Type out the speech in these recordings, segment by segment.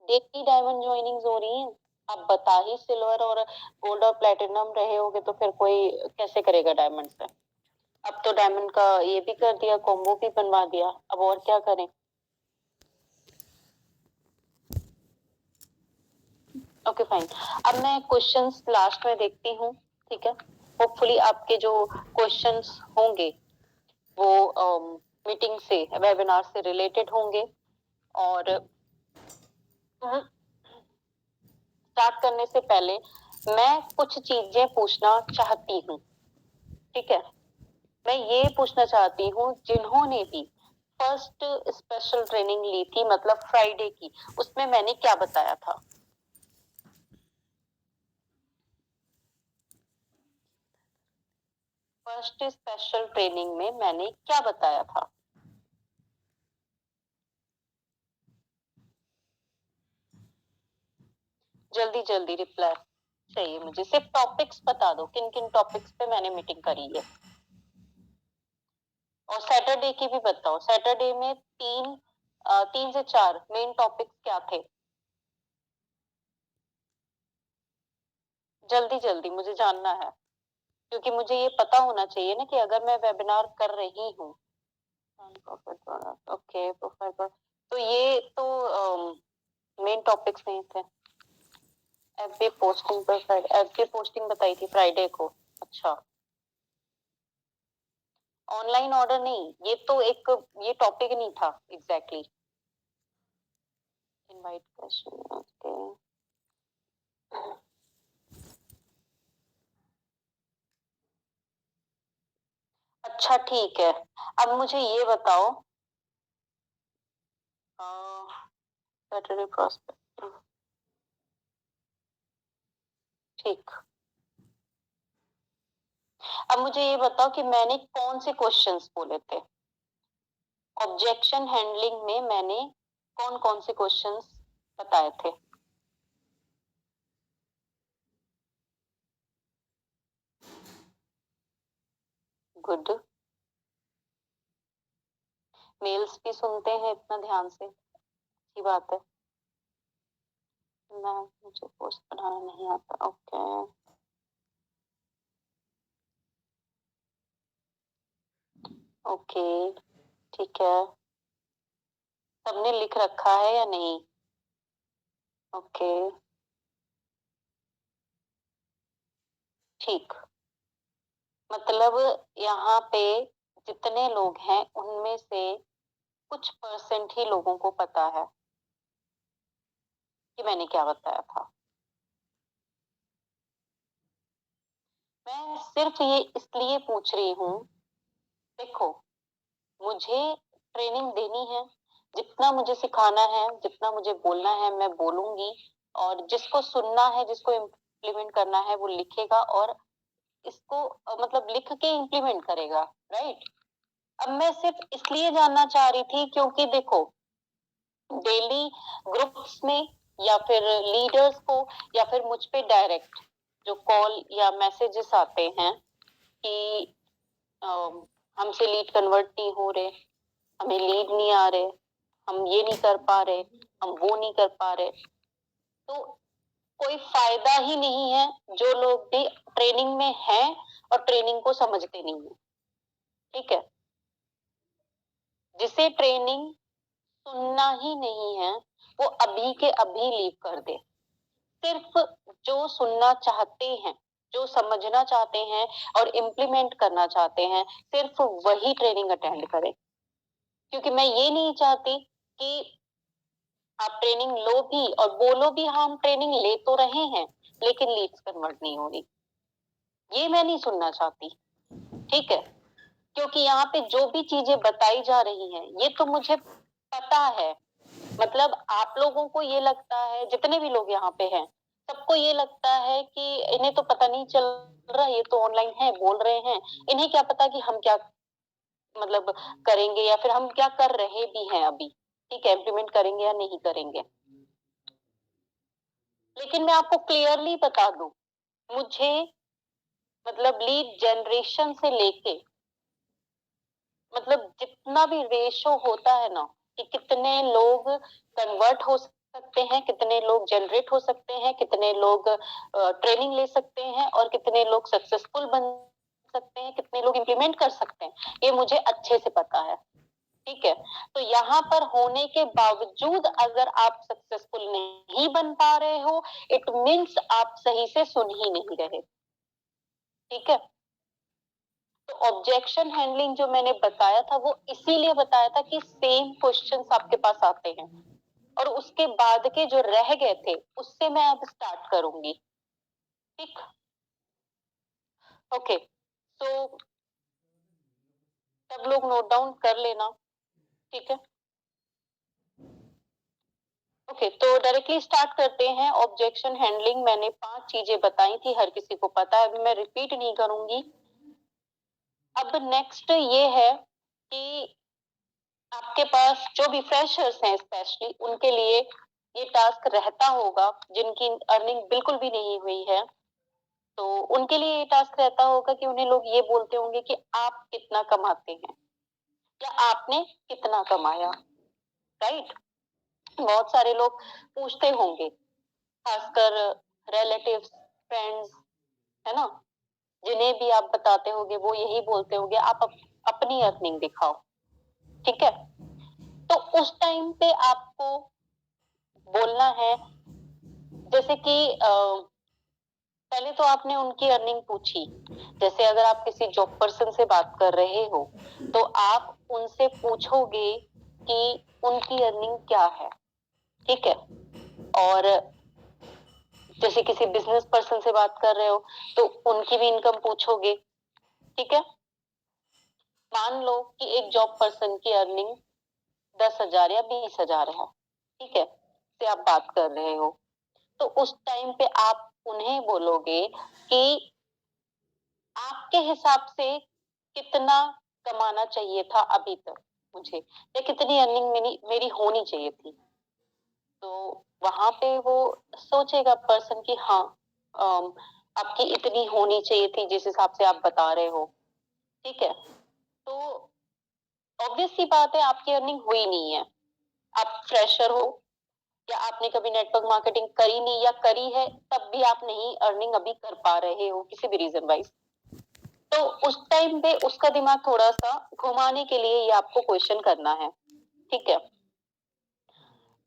Daily diamond joinings हो रही हैं। आप बता ही सिल्वर और गोल्ड और प्लेटिनम रहे होगे तो फिर कोई कैसे करेगा डायमंड से। अब तो डायमंड का ये भी कर दिया, कॉम्बो भी बनवा दिया, अब और क्या करें। Okay fine. अब मैं क्वेश्चंस लास्ट में देखती हूँ, ठीक है। होपफुली आपके जो क्वेश्चंस होंगे वो मीटिंग से, वेबिनार से रिलेटेड होंगे। और स्टार्ट करने से पहले मैं कुछ चीजें पूछना चाहती हूँ, ठीक है। मैं ये पूछना चाहती हूँ, जिन्होंने भी फर्स्ट स्पेशल ट्रेनिंग ली थी, मतलब फ्राइडे की, उसमें मैंने क्या बताया था। फर्स्ट स्पेशल ट्रेनिंग में मैंने क्या बताया था। जल्दी जल्दी रिप्लाई चाहिए मुझे, सिर्फ टॉपिक्स बता दो, किन किन टॉपिक्स पे मैंने मीटिंग करी है। और सैटरडे की भी बताओ, सैटरडे में 3 से 4 मेन टॉपिक्स क्या थे। जल्दी जल्दी मुझे जानना है, क्योंकि मुझे ये पता होना चाहिए ना कि अगर मैं वेबिनार कर रही हूँ। ओके प्रोफाइल पर, तो ये तो मेन टॉपिक्स नहीं थे। एफबी पोस्टिंग पर फ्राइडे, एफबी पोस्टिंग बताई थी फ्राइडे को। अच्छा, ऑनलाइन ऑर्डर नहीं, ये तो एक, ये टॉपिक नहीं था एग्जैक्टली। Invite question, okay. अच्छा ठीक है, अब मुझे ये बताओ, सैटरडे प्रॉस्पेक्ट, ठीक। अब मुझे ये बताओ कि मैंने कौन से क्वेश्चंस बोले थे। ऑब्जेक्शन हैंडलिंग में मैंने कौन कौन से क्वेश्चंस बताए थे। गुड। मेल्स भी सुनते हैं इतना ध्यान से, अच्छी बात है। मैं, मुझे पोस्ट बनाना नहीं आता, ओके। ओके ठीक है, सबने लिख रखा है या नहीं। ओके ठीक, मतलब यहाँ पे जितने लोग हैं उनमें से कुछ परसेंट ही लोगों को पता है कि मैंने क्या बताया था। मैं सिर्फ ये इसलिए पूछ रही हूँ, देखो मुझे ट्रेनिंग देनी है, जितना मुझे सिखाना है, जितना मुझे बोलना है मैं बोलूंगी, और जिसको सुनना है, जिसको इम्प्लीमेंट करना है वो लिखेगा और इसको मतलब लिख के इम्प्लीमेंट करेगा, राइट। अब मैं सिर्फ इसलिए जानना चाह रही थी क्योंकि देखो, डेली ग्रुप्स में या फिर लीडर्स को या फिर मुझ पे डायरेक्ट जो कॉल या मैसेजेस आते हैं कि हमसे लीड कन्वर्ट नहीं हो रहे, हमें लीड नहीं आ रहे, हम ये नहीं कर पा रहे, हम वो नहीं कर पा रहे, तो कोई फायदा ही नहीं है जो लोग भी ट्रेनिंग में हैं और ट्रेनिंग को समझते नहीं है, ठीक है। जिसे ट्रेनिंग सुनना ही नहीं है वो अभी के अभी लीव कर दे। सिर्फ जो सुनना चाहते हैं, जो समझना चाहते हैं और इम्प्लीमेंट करना चाहते हैं, सिर्फ वही ट्रेनिंग अटेंड करें। क्योंकि मैं ये नहीं चाहती कि आप ट्रेनिंग लो भी और बोलो भी हाँ हम ट्रेनिंग ले तो रहे हैं लेकिन लीड्स कन्वर्ट नहीं हो रही, ये मैं नहीं सुनना चाहती, ठीक है। क्योंकि यहाँ पे जो भी चीजें बताई जा रही हैं ये तो मुझे पता है, मतलब आप लोगों को ये लगता है, जितने भी लोग यहाँ पे हैं सबको ये लगता है कि इन्हें तो पता नहीं चल रहा, ये तो ऑनलाइन है बोल रहे हैं, इन्हें क्या पता कि हम क्या मतलब करेंगे या फिर हम क्या कर रहे भी हैं अभी, ठीक है, इम्प्लीमेंट करेंगे या नहीं करेंगे। लेकिन मैं आपको क्लियरली बता दूं, मुझे मतलब लीड जनरेशन से लेके मतलब जितना भी रेशो होता है ना कि कितने लोग कन्वर्ट हो सकते हैं, कितने लोग जनरेट हो सकते हैं, कितने लोग ट्रेनिंग ले सकते हैं और कितने लोग सक्सेसफुल बन सकते हैं, कितने लोग इम्प्लीमेंट कर सकते हैं, ये मुझे अच्छे से पता है। ठीक है, तो यहाँ पर होने के बावजूद अगर आप सक्सेसफुल नहीं बन पा रहे हो, इट मीन्स आप सही से सुन ही नहीं रहे। ठीक है, तो ऑब्जेक्शन हैंडलिंग जो मैंने बताया था वो इसीलिए बताया था कि सेम क्वेश्चंस आपके पास आते हैं और उसके बाद के जो रह गए थे उससे मैं अब स्टार्ट करूंगी। ठीक, ओके, तो सब लोग नोट डाउन कर लेना। ठीक है, ओके, तो डायरेक्टली स्टार्ट करते हैं। ऑब्जेक्शन हैंडलिंग मैंने 5 चीजें बताई थी, हर किसी को पता है, मैं रिपीट नहीं करूंगी। अब नेक्स्ट ये है कि आपके पास जो भी फ्रेशर्स हैं स्पेशली उनके लिए ये टास्क रहता होगा, जिनकी अर्निंग बिल्कुल भी नहीं हुई है, तो उनके लिए ये टास्क रहता होगा कि उन्हें लोग ये बोलते होंगे कि आप कितना कमाते हैं या आपने कितना कमाया। राइट, बहुत सारे लोग पूछते होंगे, खासकर रिलेटिव्स, फ्रेंड्स, है ना, जिन्हें भी आप बताते होगे वो यही बोलते होंगे आप अपनी अर्निंग दिखाओ। ठीक है, तो उस टाइम पे आपको बोलना है, जैसे कि पहले तो आपने उनकी अर्निंग पूछी। जैसे अगर आप किसी जॉब पर्सन से बात कर रहे हो तो आप उनसे पूछोगे कि उनकी अर्निंग क्या है। ठीक है, और जैसे किसी बिजनेस पर्सन से बात कर रहे हो तो उनकी भी इनकम पूछोगे। ठीक है, मान लो कि एक जॉब पर्सन की अर्निंग 10,000 या 20,000 है। ठीक है, से आप बात कर रहे हो, तो उस टाइम पे आप उन्हें बोलोगे कि आपके हिसाब से कितना कमाना चाहिए था अभी तक मुझे, या कितनी अर्निंग मेरी होनी चाहिए थी। तो वहां पे वो सोचेगा पर्सन कि हाँ, आपकी इतनी होनी चाहिए थी जिस हिसाब से आप बता रहे हो। ठीक है, तो ऑब्वियस सी बात है आपकी अर्निंग हुई नहीं है, आप फ्रेशर हो या आपने कभी नेटवर्क मार्केटिंग करी नहीं, या करी है तब भी आप नहीं अर्निंग अभी कर पा रहे हो किसी भी रीजन वाइज। तो उस टाइम पे उसका दिमाग थोड़ा सा घुमाने के लिए ये आपको क्वेश्चन करना है। ठीक है,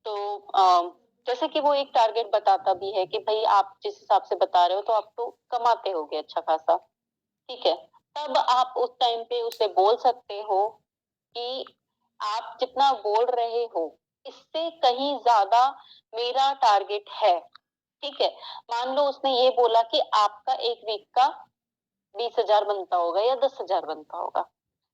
तो जैसे कि वो एक टारगेट बताता भी है कि भाई आप जिस हिसाब से बता रहे हो तो आप तो कमाते होगे अच्छा खासा। ठीक है, तब आप उस टाइम पे उसे बोल सकते हो कि आप जितना बोल रहे हो इससे कहीं ज्यादा मेरा टारगेट है। ठीक है, मान लो उसने ये बोला कि आपका एक वीक का 20,000 बनता होगा या 10,000 बनता होगा,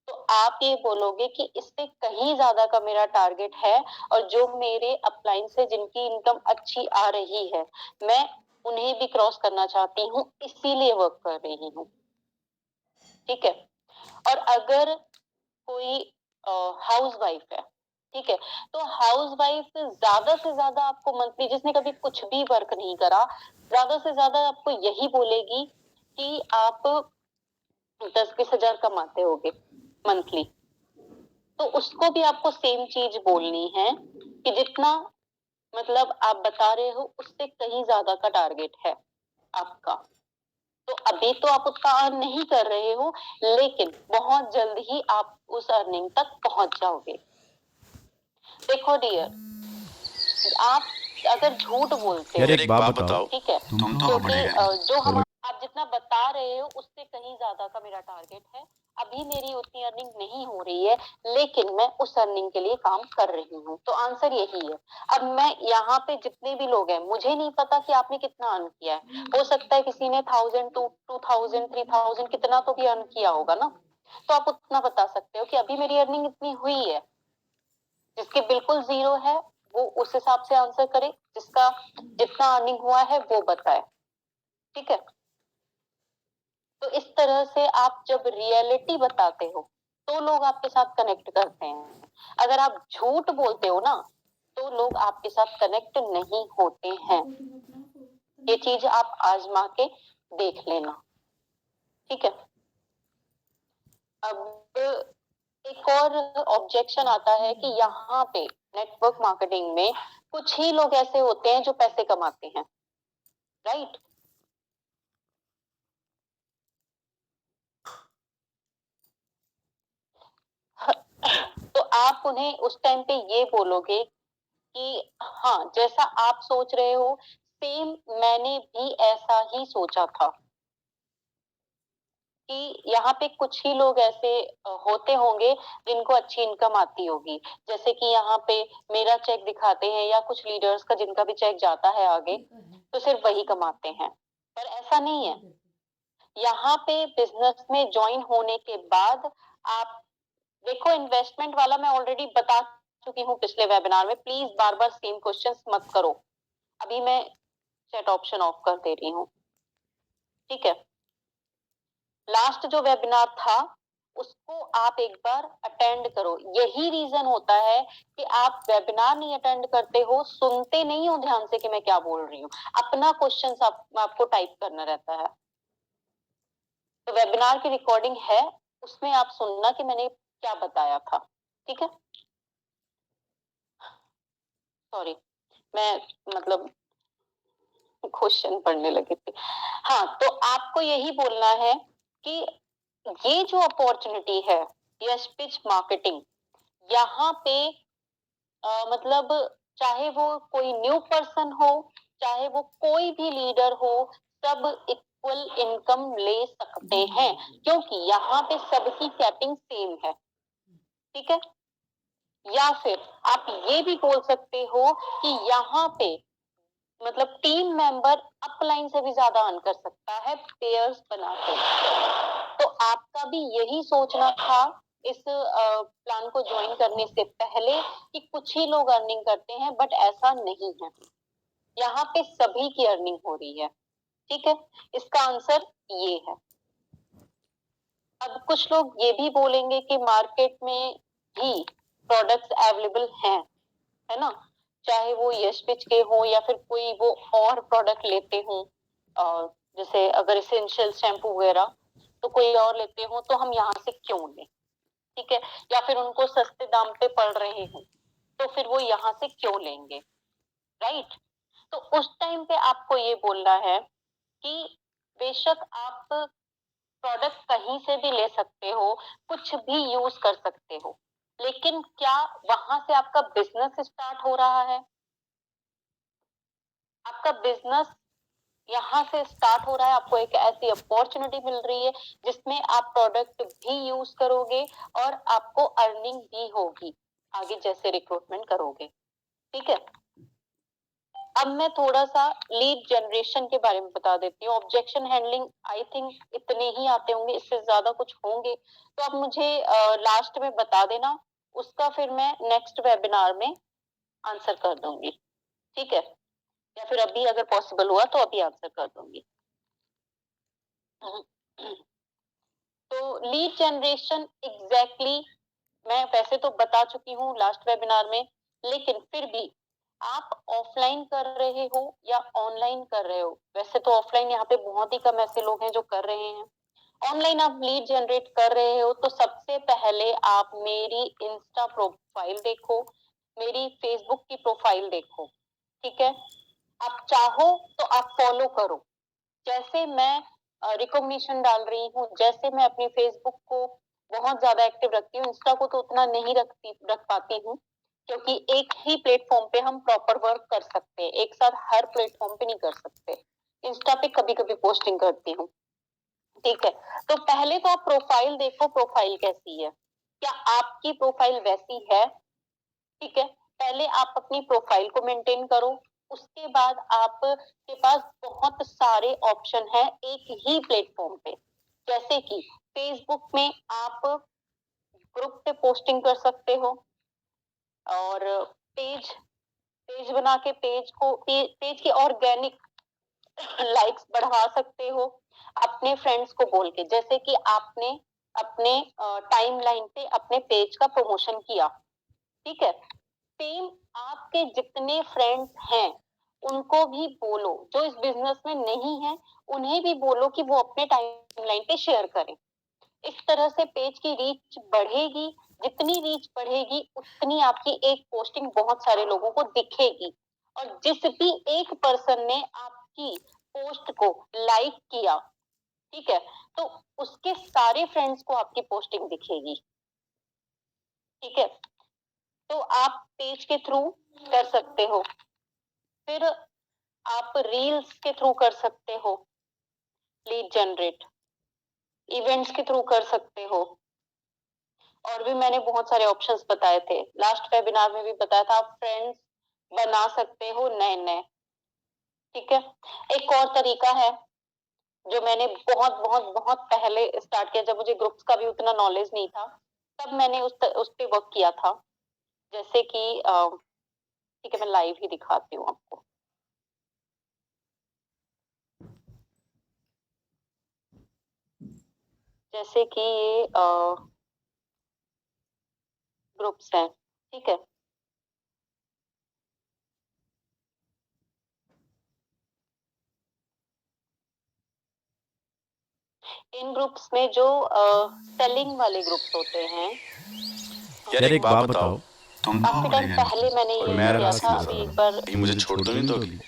तो आप ये बोलोगे कि इससे कहीं ज्यादा का मेरा टारगेट है और जो मेरे अपलाइन से जिनकी इनकम अच्छी आ रही है मैं उन्हें भी क्रॉस करना चाहती हूँ, इसीलिए वर्क कर रही हूँ। ठीक है, और अगर कोई हाउस वाइफ है, ठीक है, तो हाउस वाइफ ज्यादा से ज्यादा आपको मंथली, जिसने कभी कुछ भी वर्क नहीं करा, ज्यादा से ज्यादा आपको यही बोलेगी कि आप 10-20 हजार कमाते होगे मंथली। तो उसको भी आपको सेम चीज बोलनी है कि जितना मतलब आप बता रहे हो उससे कहीं ज्यादा का टारगेट है आपका। तो अभी तो आप उतना अर्न नहीं कर रहे हो, लेकिन बहुत जल्द ही आप उस अर्निंग तक पहुंच जाओगे। देखो डियर, आप अगर झूठ बोलते यार हो, एक बात बताओ, ठीक है, तुम तो क्योंकि अपने जो हम और आप जितना बता रहे हो उससे कहीं ज्यादा का मेरा टारगेट है, अभी मेरी उतनी अर्निंग नहीं हो रही है, लेकिन मैं उस अर्निंग के लिए काम कर रही हूँ। तो आंसर यही है। अब मैं यहाँ पे जितने भी लोग हैं, मुझे नहीं पता कि आपने कितना अर्न किया है, हो सकता है किसी ने 1,000, 2,000, 3,000 कितना तो भी अर्न किया होगा ना, तो आप उतना बता सकते हो कि अभी मेरी अर्निंग इतनी हुई है। जिसके बिल्कुल जीरो है वो उस हिसाब से आंसर करे, जिसका जितना अर्निंग हुआ है वो बताए। ठीक है, तो इस तरह से आप जब रियलिटी बताते हो तो लोग आपके साथ कनेक्ट करते हैं। अगर आप झूठ बोलते हो ना तो लोग आपके साथ कनेक्ट नहीं होते हैं। ये चीज आप आजमा के देख लेना। ठीक है, अब एक और ऑब्जेक्शन आता है कि यहाँ पे नेटवर्क मार्केटिंग में कुछ ही लोग ऐसे होते हैं जो पैसे कमाते हैं, राइट? तो आप उन्हें उस टाइम पे ये बोलोगे कि हाँ, जैसा आप सोच रहे हो सेम मैंने भी ऐसा ही सोचा था, कि यहाँ पे कुछ ही लोग ऐसे होते होंगे जिनको अच्छी इनकम आती होगी। जैसे कि यहाँ पे मेरा चेक दिखाते हैं या कुछ लीडर्स का जिनका भी चेक जाता है आगे, तो सिर्फ वही कमाते हैं। पर ऐसा नहीं है। यहाँ पे बिजनेस में ज्वाइन होने के बाद आप देखो, इन्वेस्टमेंट वाला मैं ऑलरेडी बता चुकी हूँ पिछले वेबिनार में, please bar bar same questions मत करो। अभी मैं चैट ऑप्शन ऑफ कर दे रही हूँ, ठीक है? लास्ट जो वेबिनार था उसको आप एक बार अटेंड करो। यही रीजन होता है कि आप वेबिनार नहीं अटेंड करते हो, सुनते नहीं हो ध्यान से कि मैं क्या बोल रही हूँ, अपना क्वेश्चंस आपको टाइप करना रहता है। तो वेबिनार की रिकॉर्डिंग है, उसमें आप सुनना कि मैंने क्या बताया था, ठीक है? सॉरी, मैं मतलब क्वेश्चन पढ़ने लगी थी। हाँ, तो आपको यही बोलना है कि ये जो अपॉर्चुनिटी है यस पिच मार्केटिंग, यहाँ पे मतलब चाहे वो कोई न्यू पर्सन हो, चाहे वो कोई भी लीडर हो, सब इक्वल इनकम ले सकते हैं, क्योंकि यहाँ पे सबकी कैपिंग सेम है, ठीक है? या फिर आप ये भी बोल सकते हो कि यहाँ पे मतलब टीम मेंबर अपलाइन से भी ज्यादा अर्न कर सकता है पेयर्स बनाकर। तो आपका भी यही सोचना था इस प्लान को ज्वाइन करने से पहले कि कुछ ही लोग अर्निंग करते हैं, बट ऐसा नहीं है। यहाँ पे सभी की अर्निंग हो रही है, ठीक है? इसका आंसर ये है। अब कुछ लोग ये भी बोलेंगे कि मार्केट में भी प्रोडक्ट्स अवेलेबल हैं, है ना? चाहे वो यस पिच के हो या फिर कोई वो और प्रोडक्ट लेते हो, जैसे अगर एसेंशियल शैम्पू वगैरह तो कोई और लेते हो, तो हम यहाँ से क्यों लें, ठीक है? या फिर उनको सस्ते दाम पे पड़ रहे हो तो फिर वो यहाँ से क्यों लेंगे, राइट? तो उस टाइम पे आपको ये बोलना है कि बेशक आप प्रोडक्ट कहीं से भी ले सकते हो, कुछ भी यूज कर सकते हो, लेकिन क्या वहां से आपका बिजनेस स्टार्ट हो रहा है? आपका बिजनेस यहाँ से स्टार्ट हो रहा है, आपको एक ऐसी अपॉर्चुनिटी मिल रही है जिसमें आप प्रोडक्ट भी यूज करोगे और आपको अर्निंग भी होगी आगे जैसे रिक्रूटमेंट करोगे, ठीक है? अब मैं थोड़ा सा लीड जनरेशन के बारे में बता देती हूँ। ऑब्जेक्शन हैंडलिंग आई थिंक इतने ही आते होंगे, इससे ज्यादा कुछ होंगे तो आप मुझे लास्ट में बता देना, उसका फिर मैं नेक्स्ट वेबिनार में आंसर कर दूंगी, ठीक है? या फिर अभी अगर पॉसिबल हुआ तो अभी आंसर कर दूंगी। तो लीड जनरेशन एग्जैक्टली मैं वैसे तो बता चुकी हूँ लास्ट वेबिनार में, लेकिन फिर भी आप ऑफलाइन कर रहे हो या ऑनलाइन कर रहे हो, वैसे तो ऑफलाइन यहाँ पे बहुत ही कम ऐसे लोग हैं जो कर रहे हैं, ऑनलाइन आप लीड जनरेट कर रहे हो, तो सबसे पहले आप मेरी इंस्टा प्रोफाइल देखो, मेरी फेसबुक की प्रोफाइल देखो, ठीक है? आप चाहो तो आप फॉलो करो, जैसे मैं रिकॉग्निशन डाल रही हूँ, जैसे मैं अपनी फेसबुक को बहुत ज्यादा एक्टिव रखती हूँ, इंस्टा को तो उतना नहीं रख पाती हूँ, क्योंकि एक ही प्लेटफॉर्म पे हम प्रॉपर वर्क कर सकते हैं, एक साथ हर प्लेटफॉर्म पे नहीं कर सकते। इंस्टा पे कभी कभी पोस्टिंग करती हूँ, ठीक है? तो पहले तो आप प्रोफाइल देखो, प्रोफाइल कैसी है, क्या आपकी प्रोफाइल वैसी है, ठीक है? पहले आप अपनी प्रोफाइल को मेंटेन करो, उसके बाद आप के पास बहुत सारे ऑप्शन है एक ही प्लेटफॉर्म पे, जैसे कि फेसबुक में आप ग्रुप पे पोस्टिंग कर सकते हो, और पेज पेज बना के पेज की ऑर्गेनिक लाइक्स बढ़ा सकते हो अपने फ्रेंड्स को बोल के, जैसे कि आपने अपने टाइमलाइन पे अपने पेज का प्रमोशन किया, ठीक है? सेम आपके जितने फ्रेंड्स हैं उनको भी बोलो, जो इस बिजनेस में नहीं है उन्हें भी बोलो कि वो अपने टाइमलाइन पे शेयर करें। इस तरह से पेज की रीच बढ़ेगी, जितनी रीच बढ़ेगी उतनी आपकी एक पोस्टिंग बहुत सारे लोगों को दिखेगी, और जिस भी एक पर्सन ने आपकी पोस्ट को लाइक किया, ठीक है, तो उसके सारे फ्रेंड्स को आपकी पोस्टिंग दिखेगी। ठीक है, तो आप पेज के थ्रू कर सकते हो, फिर आप रील्स के थ्रू कर सकते हो लीड जनरेट, इवेंट्स के थ्रू कर सकते हो, और भी मैंने बहुत सारे ऑप्शंस बताए थे, लास्ट वेबिनार में भी बताया था, आप फ्रेंड्स बना सकते हो नए नए। ठीक है, एक और तरीका है जो मैंने बहुत बहुत बहुत पहले स्टार्ट किया, जब मुझे ग्रुप्स का भी उतना नॉलेज नहीं था, तब मैंने उस पे वर्क किया था। जैसे कि ठीक है, मैं लाइव ही दिखाती हूँ आपको। जैसे कि ये ग्रुप्स हैं, ठीक है, इन ग्रुप्स में जो सेलिंग वाले ग्रुप्स होते हैं। यार एक बात बताओ, तुम काफी टाइम पहले मैंने ये किया था, अभी एक बार कहीं मुझे छोड़ तो नहीं दोगी?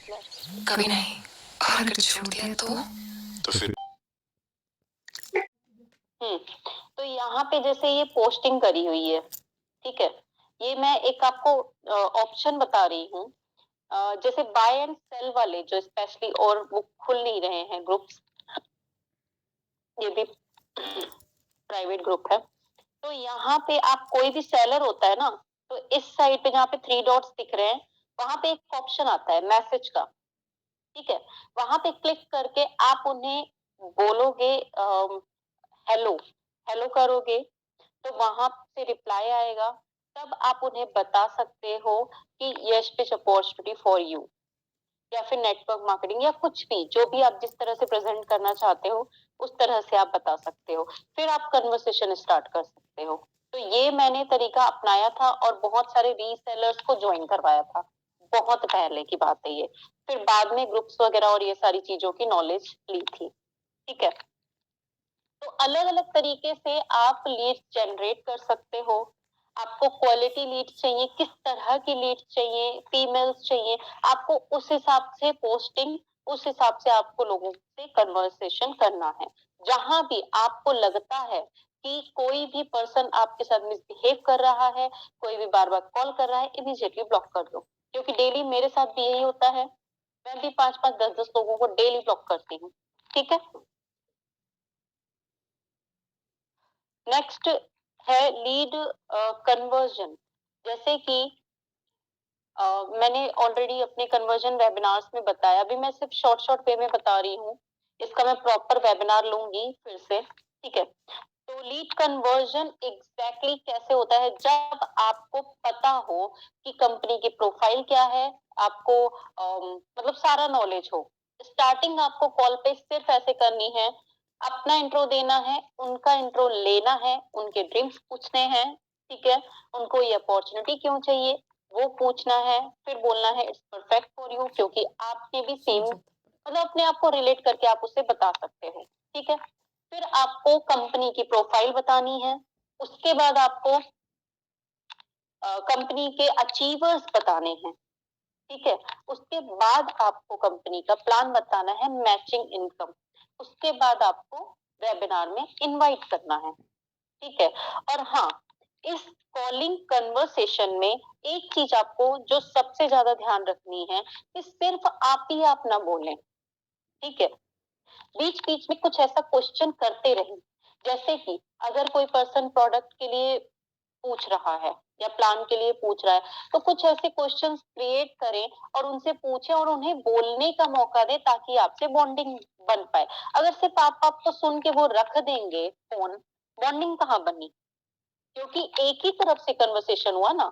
कभी नहीं, और अगर छोड़ दिया तो फिर तो यहाँ पे जैसे ये पोस्टिंग करी हुई है, ठीक है, ये मैं एक आपको ऑप्शन बता रही हूँ, जैसे बाय एंड सेल वाले जो स्पेशली, और वो खुल नहीं रहे हैं ग्रुप्स, ये भी प्राइवेट ग्रुप है, तो यहाँ पे आप कोई भी सेलर होता है ना, तो इस साइड पे जहाँ पे 3 डॉट्स दिख रहे हैं, वहां पे एक ऑप्शन आता है मैसेज का, ठीक है, वहां पे क्लिक करके आप उन्हें बोलोगे हेलो, हेलो करोगे, तो वहां से रिप्लाई आएगा, तब आप उन्हें बता सकते हो कि yes pitch opportunity for you, या फिर नेटवर्क मार्केटिंग, या कुछ भी, जो भी आप जिस तरह से प्रेजेंट करना चाहते हो उस तरह से आप बता सकते हो, फिर आप कन्वर्सेशन स्टार्ट कर सकते हो। तो ये मैंने तरीका अपनाया था और बहुत सारे रीसेलर्स को ज्वाइन करवाया था, बहुत पहले की बात है ये, फिर बाद में ग्रुप्स वगैरह और ये सारी चीजों की नॉलेज ली थी। ठीक है, तो अलग अलग तरीके से आप लीड जनरेट कर सकते हो। आपको क्वालिटी लीड चाहिए, किस तरह की लीड चाहिए, फीमेल्स चाहिए, आपको उस हिसाब से पोस्टिंग, उस हिसाब से आपको लोगों से कन्वर्सेशन करना है। जहां भी आपको लगता है कि कोई भी पर्सन आपके साथ मिसबिहेव कर रहा है, कोई भी बार बार कॉल कर रहा है, इमीडिएटली ब्लॉक कर दो, क्योंकि डेली मेरे साथ भी यही होता है, मैं भी 5-5 10-10 लोगों को डेली ब्लॉक करती हूँ। ठीक है, नेक्स्ट है लीड कन्वर्जन। जैसे कि मैंने ऑलरेडी अपने कन्वर्जन वेबिनार्स में बताया, अभी मैं सिर्फ शॉर्ट शॉर्ट वे में बता रही हूँ, इसका मैं प्रॉपर वेबिनार लूंगी फिर से। ठीक है, तो लीड कन्वर्जन एग्जैक्टली कैसे होता है, जब आपको पता हो कि कंपनी की प्रोफाइल क्या है, आपको मतलब सारा नॉलेज हो, स्टार्टिंग आपको कॉल पे सिर्फ ऐसे करनी है, अपना इंट्रो देना है, उनका इंट्रो लेना है, उनके ड्रीम्स पूछने हैं, ठीक है, उनको ये अपॉर्चुनिटी क्यों चाहिए वो पूछना है, फिर बोलना है इट्स परफेक्ट फॉर यू, क्योंकि आपने भी सेम मतलब अपने आप को रिलेट करके आप उसे बता सकते हो। ठीक है, फिर आपको कंपनी की प्रोफाइल बतानी है, उसके बाद आपको कंपनी के अचीवर्स बताने हैं, ठीक है, उसके बाद आपको कंपनी का प्लान बताना है, मैचिंग इनकम, उसके बाद आपको वेबिनार में इनवाइट करना है। ठीक है, और हाँ, इस कॉलिंग कन्वर्सेशन में एक चीज आपको जो सबसे ज्यादा ध्यान रखनी है कि सिर्फ आप ही आप ना बोलें। ठीक है, बीच बीच में कुछ ऐसा क्वेश्चन करते रहें, जैसे कि अगर कोई पर्सन प्रोडक्ट के लिए पूछ रहा है या प्लान के लिए पूछ रहा है, तो कुछ ऐसे क्वेश्चंस क्रिएट करें और उनसे पूछें और उन्हें बोलने का मौका दें, ताकि आपसे बॉन्डिंग बन पाए। अगर सिर्फ आप आपको सुन के वो रख देंगे फोन, बॉन्डिंग कहाँ बनी, क्योंकि एक ही तरफ से कन्वर्सेशन हुआ ना,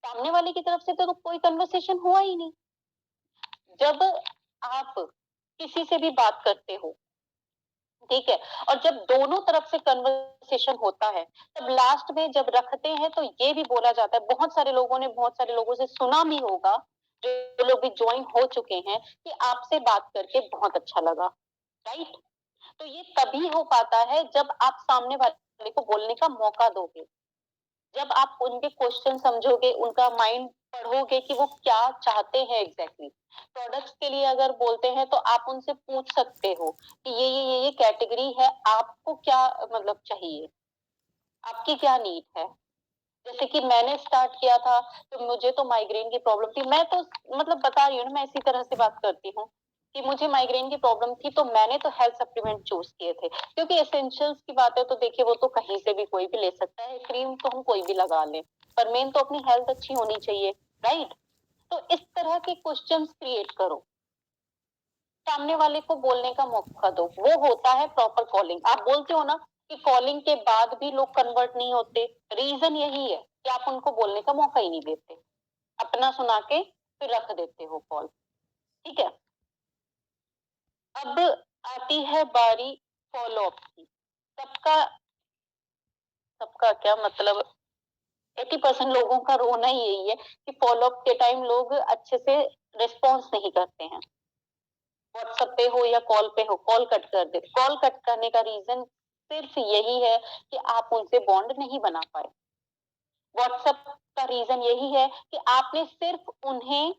सामने वाले की तरफ से तो कोई कन्वर्सेशन हुआ ही नहीं। जब आप किसी से भी बात करते हो, ठीक है, और जब दोनों तरफ से कन्वर्सेशन होता है, तब लास्ट में जब रखते हैं तो ये भी बोला जाता है, बहुत सारे लोगों ने बहुत सारे लोगों से सुना भी होगा, जो लोग भी ज्वाइन हो चुके हैं, कि आपसे बात करके बहुत अच्छा लगा, राइट। तो ये तभी हो पाता है जब आप सामने वाले को बोलने का मौका दोगे, जब आप उनके क्वेश्चन समझोगे, उनका माइंड पढ़ोगे कि वो क्या चाहते हैं एग्जैक्टली। प्रोडक्ट्स के लिए अगर बोलते हैं तो आप उनसे पूछ सकते हो कि ये कैटेगरी है, आपको क्या मतलब चाहिए, आपकी क्या नीड है। जैसे कि मैंने स्टार्ट किया था तो मुझे तो माइग्रेन की प्रॉब्लम थी, मैं तो मतलब बता रही हूँ ना, मैं इसी तरह से बात करती हूँ कि मुझे माइग्रेन की प्रॉब्लम थी, तो मैंने तो हेल्थ सप्लीमेंट चूज किए थे, क्योंकि एसेंशियल्स की बात है तो देखिए वो तो कहीं से भी कोई भी ले सकता है, क्रीम तो हम कोई भी लगा ले, पर मेन तो अपनी हेल्थ अच्छी होनी चाहिए, राइट। तो इस तरह के क्वेश्चंस क्रिएट करो, सामने वाले को बोलने का मौका दो, वो होता है प्रॉपर कॉलिंग। आप बोलते हो ना कि कॉलिंग के बाद भी लोग कन्वर्ट नहीं होते, रीजन यही है कि आप उनको बोलने का मौका ही नहीं देते, अपना सुना के फिर रख देते हो कॉल, ठीक है। अब आती है बारी फॉलो अप की। सबका सबका क्या मतलब 80% लोगों का रोना ही यही है कि फॉलो अप के टाइम लोग अच्छे से रिस्पॉन्स नहीं करते हैं, व्हाट्सएप पे हो या कॉल पे हो, कॉल कट कर दे। कॉल कट करने का रीजन सिर्फ यही है कि आप उनसे बॉन्ड नहीं बना पाए। व्हाट्सएप का रीजन यही है कि आपने सिर्फ उन्हें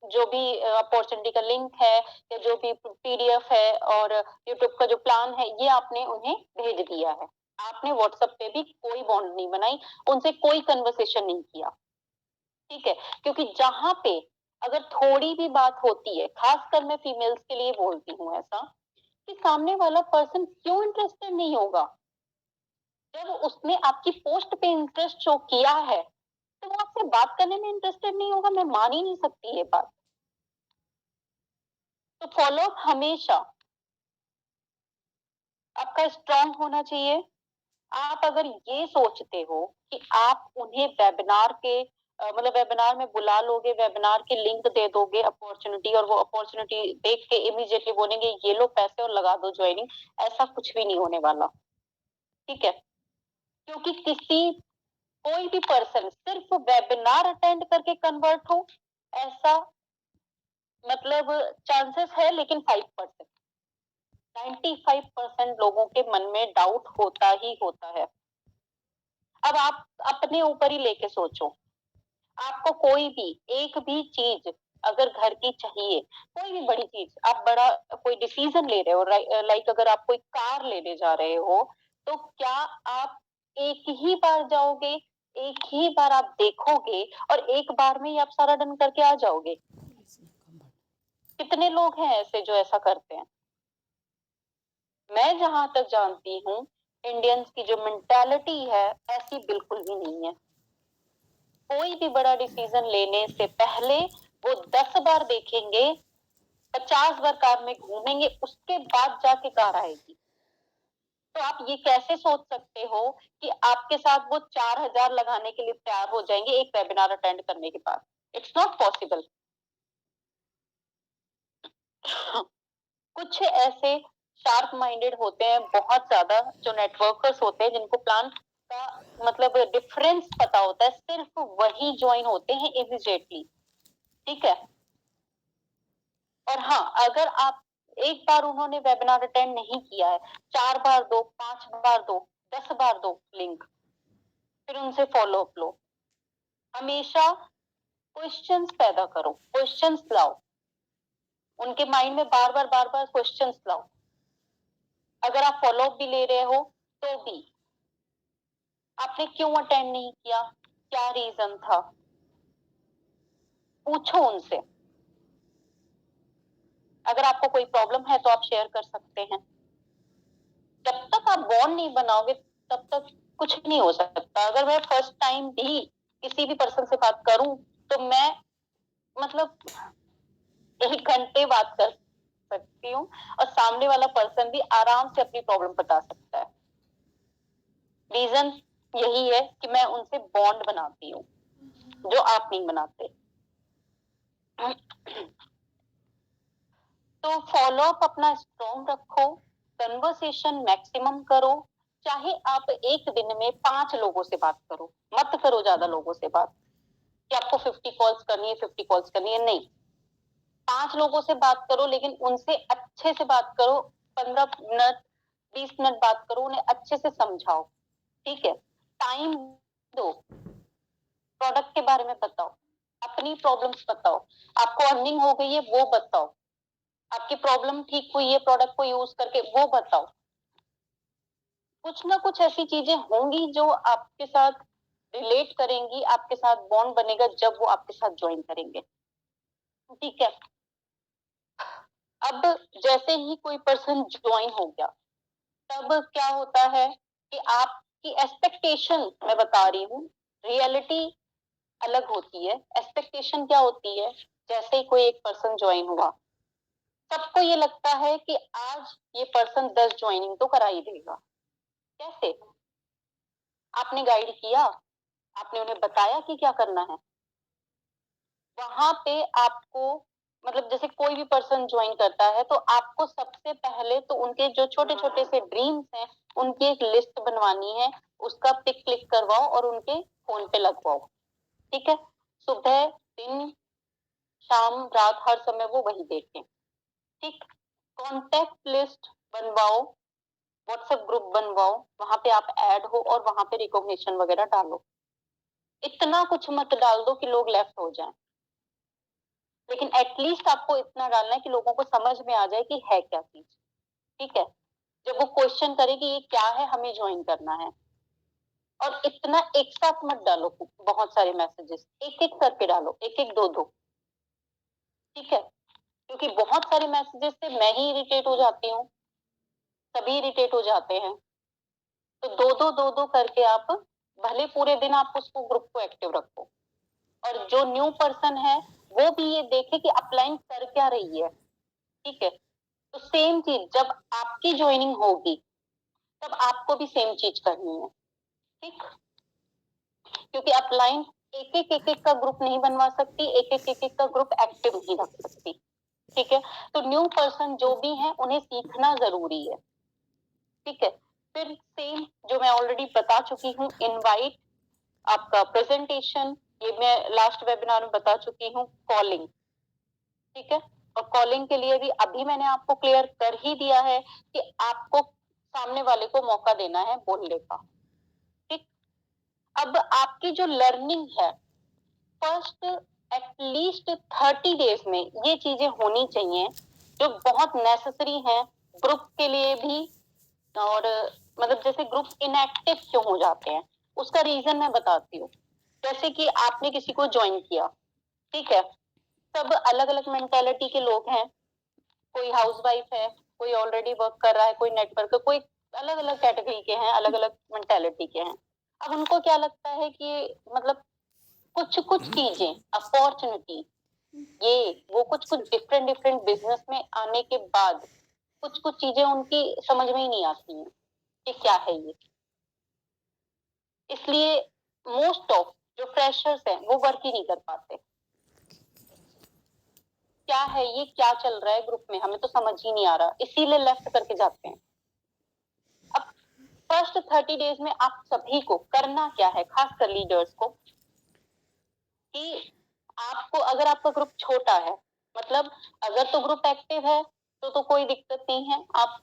जो भी अपॉर्चुनिटी का लिंक है या जो भी पीडीएफ है और यूट्यूब का जो प्लान है, ये आपने उन्हें भेज दिया है। आपने व्हाट्सएप पे भी कोई बॉन्ड नहीं बनाई, उनसे कोई कन्वर्सेशन नहीं किया, ठीक है। क्योंकि जहां पे अगर थोड़ी भी बात होती है, खासकर मैं फीमेल्स के लिए बोलती हूँ ऐसा, कि सामने वाला पर्सन क्यों इंटरेस्टेड नहीं होगा। जब उसने आपकी पोस्ट पे इंटरेस्ट शो किया है तो वो आपसे बात करने में इंटरेस्टेड नहीं होगा, मैं मान ही नहीं सकती ये बात। तो फॉलो अप हमेशा आपका स्ट्रांग होना चाहिए। आप अगर ये सोचते हो कि आप उन्हें वेबिनार के मतलब वेबिनार में बुला लोगे, वेबिनार की लिंक दे दोगे अपॉर्चुनिटी, और वो अपॉर्चुनिटी देख के इमीडिएटली बोलेंगे ये लो पैसे और लगा दो ज्वाइनिंग, ऐसा कुछ भी नहीं होने वाला, ठीक है। क्योंकि कोई भी पर्सन सिर्फ वेबिनार अटेंड करके कन्वर्ट हो, ऐसा मतलब चांसेस है लेकिन 5%। 95% लोगों के मन में डाउट होता ही होता है। अब आप अपने ऊपर ही लेके सोचो, आपको कोई भी एक भी चीज अगर घर की चाहिए, कोई भी बड़ी चीज, आप बड़ा कोई डिसीजन ले रहे हो, लाइक अगर आप कोई कार लेने जा रहे हो, तो क्या आप एक ही बार जाओगे, एक ही बार आप देखोगे और एक बार में ही आप सारा डन करके आ जाओगे? कितने लोग हैं ऐसे जो ऐसा करते हैं? मैं जहां तक जानती हूँ, इंडियंस की जो मेंटालिटी है ऐसी बिल्कुल भी नहीं है। कोई भी बड़ा डिसीजन लेने से पहले वो 10 बार देखेंगे, 50 बार कार में घूमेंगे, उसके बाद जाके कार आएगी। तो आप ये कैसे सोच सकते हो कि आपके साथ वो 4,000 लगाने के लिए तैयार हो जाएंगे एक वेबिनार अटेंड करने के बाद? It's not possible. कुछ ऐसे शार्प माइंडेड होते हैं बहुत ज्यादा, जो नेटवर्कर्स होते हैं, जिनको प्लान का मतलब डिफरेंस पता होता है, सिर्फ वही ज्वाइन होते हैं इमीडिएटली, ठीक है। और हाँ, अगर आप एक बार उन्होंने वेबिनार अटेंड नहीं किया है, 4 बार दो, 5 बार दो, 10 बार दो लिंक, फिर उनसे फॉलो अप लो। हमेशा क्वेश्चंस पैदा करो, क्वेश्चंस लाओ उनके माइंड में, बार बार क्वेश्चंस लाओ। अगर आप फॉलो अप भी ले रहे हो तो भी आपने क्यों अटेंड नहीं किया, क्या रीजन था, पूछो उनसे। अगर आपको कोई प्रॉब्लम है तो आप शेयर कर सकते हैं। जब तक आप बॉन्ड नहीं बनाओगे तब तक कुछ नहीं हो सकता। अगर मैं फर्स्ट टाइम भी किसी भी पर्सन से बात करूं तो मैं मतलब 1 घंटे बात कर सकती हूँ और सामने वाला पर्सन भी आराम से अपनी प्रॉब्लम बता सकता है। रीजन यही है कि मैं उनसे बॉन्ड बनाती हूँ, जो आप नहीं बनाते। तो फॉलो अप अपना स्ट्रॉन्ग रखो, कन्वर्सेशन मैक्सिमम करो। चाहे आप एक दिन में 5 लोगों से बात करो, मत करो ज्यादा लोगों से बात कि आपको 50 कॉल्स करनी है, 50 कॉल्स करनी है, नहीं। 5 लोगों से बात करो, लेकिन उनसे अच्छे से बात करो। 15 मिनट 20 मिनट बात करो, उन्हें अच्छे से समझाओ, ठीक है। टाइम दो, प्रोडक्ट के बारे में बताओ, अपनी प्रॉब्लम्स बताओ, आपको अर्निंग हो गई है वो बताओ, आपकी प्रॉब्लम ठीक हुई है प्रोडक्ट को यूज करके वो बताओ। कुछ ना कुछ ऐसी चीजें होंगी जो आपके साथ रिलेट करेंगी, आपके साथ बॉन्ड बनेगा जब वो आपके साथ ज्वाइन करेंगे। ठीक है, अब जैसे ही कोई पर्सन ज्वाइन हो गया तब क्या होता है कि आपकी एक्सपेक्टेशन, मैं बता रही हूँ, रियलिटी अलग होती है। एक्सपेक्टेशन क्या होती है, जैसे ही कोई एक पर्सन ज्वाइन हुआ सबको ये लगता है कि आज ये पर्सन 10 ज्वाइनिंग तो करा ही देगा। कैसे? आपने गाइड किया, आपने उन्हें बताया कि क्या करना है। वहां पे आपको, मतलब जैसे कोई भी पर्सन ज्वाइन करता है तो आपको सबसे पहले तो उनके जो छोटे छोटे से ड्रीम्स हैं उनकी एक लिस्ट बनवानी है, उसका पिक क्लिक करवाओ और उनके फोन पे लगवाओ। ठीक है, सुबह दिन शाम रात हर समय वो वही देखें। ठीक, कॉन्टेक्ट लिस्ट बनवाओ, व्हाट्सएप ग्रुप बनवाओ, वहां पे आप ऐड हो और वहां पे रिकॉग्निशन वगैरह डालो। इतना कुछ मत डाल दो कि लोग लेफ्ट हो जाएं, लेकिन एटलीस्ट आपको इतना डालना है कि लोगों को समझ में आ जाए कि है क्या चीज। ठीक है, जब वो क्वेश्चन करे कि ये क्या है, हमें ज्वाइन करना है। और इतना एक साथ मत डालो, बहुत सारे मैसेजेस एक एक करके डालो, एक एक दो दो। ठीक है, क्योंकि बहुत सारे मैसेजेस से मैं ही इरिटेट हो जाती हूँ, सभी इरिटेट हो जाते हैं। तो दो दो करके आप, भले पूरे दिन आप उसको ग्रुप को एक्टिव रखो और जो न्यू पर्सन है वो भी ये देखे कि अपलाइन कर क्या रही है। ठीक है, तो सेम चीज जब आपकी ज्वाइनिंग होगी तब आपको भी सेम चीज करनी है। ठीक, क्योंकि अपलाइन एक एक का ग्रुप नहीं बनवा सकती, एक एक का ग्रुप एक्टिव नहीं रख सकती। ठीक है, तो न्यू पर्सन जो भी है उन्हें सीखना जरूरी है। ठीक है, फिर सेम जो मैं ऑलरेडी बता चुकी हूँ, इनवाइट, आपका प्रेजेंटेशन, ये मैं लास्ट वेबिनार में बता चुकी हूँ, कॉलिंग। ठीक है, और कॉलिंग के लिए भी अभी मैंने आपको क्लियर कर ही दिया है कि आपको सामने वाले को मौका देना है बोलने का। ठीक, अब आपकी जो लर्निंग है फर्स्ट एटलीस्ट 30 डेज में ये चीजें होनी चाहिए जो बहुत नेसेसरी हैं ग्रुप के लिए भी। और मतलब जैसे ग्रुप इनएक्टिव क्यों हो जाते हैं उसका रीजन मैं बताती हूँ। जैसे कि आपने किसी को ज्वाइन किया, ठीक है, सब अलग अलग मेंटेलिटी के लोग हैं, कोई हाउसवाइफ है, कोई ऑलरेडी वर्क कर रहा है, कोई नेटवर्क, कोई अलग अलग कैटेगरी के हैं, अलग अलग मेंटेलिटी के हैं। अब उनको क्या लगता है कि मतलब कुछ कुछ चीजें, अपॉर्चुनिटी, ये वो कुछ कुछ डिफरेंट डिफरेंट बिजनेस में आने के बाद कुछ कुछ चीजें उनकी समझ में ही नहीं आती हैं कि क्या है ये। इसलिए मोस्ट ऑफ जो फ्रेशर्स हैं वो वर्क ही नहीं कर पाते। क्या है ये, क्या चल रहा है ग्रुप में, हमें तो समझ ही नहीं आ रहा, इसीलिए लेफ्ट करके जाते हैं। अब फर्स्ट 30 डेज में आप सभी को करना क्या है, खासकर लीडर्स को, कि आपको, अगर आपका ग्रुप छोटा है, मतलब अगर तो ग्रुप एक्टिव है तो कोई दिक्कत नहीं है, आप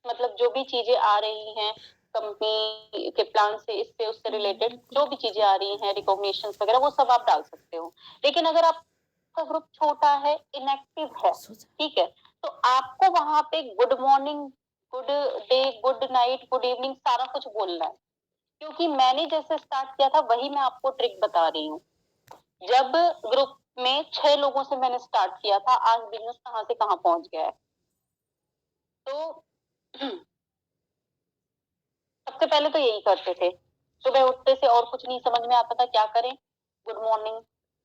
मतलब जो भी चीजें आ रही हैं कंपनी के प्लान से, इससे उससे रिलेटेड जो भी चीजें आ रही हैं, रिकॉग्निशन वगैरह, वो सब आप डाल सकते हो। लेकिन अगर आपका ग्रुप छोटा है, इनएक्टिव है, ठीक है, तो आपको वहां पे good morning, good day, good night, good evening सारा कुछ बोलना है। क्योंकि मैंने जैसे स्टार्ट किया था वही मैं आपको ट्रिक बता रही हूँ। जब ग्रुप में 6 लोगों से मैंने स्टार्ट किया था, आज बिजनेस कहाँ से कहाँ पहुंच गया है। तो सबसे पहले तो यही करते थे, सुबह उठते से और कुछ नहीं समझ में आता था क्या करें, गुड मॉर्निंग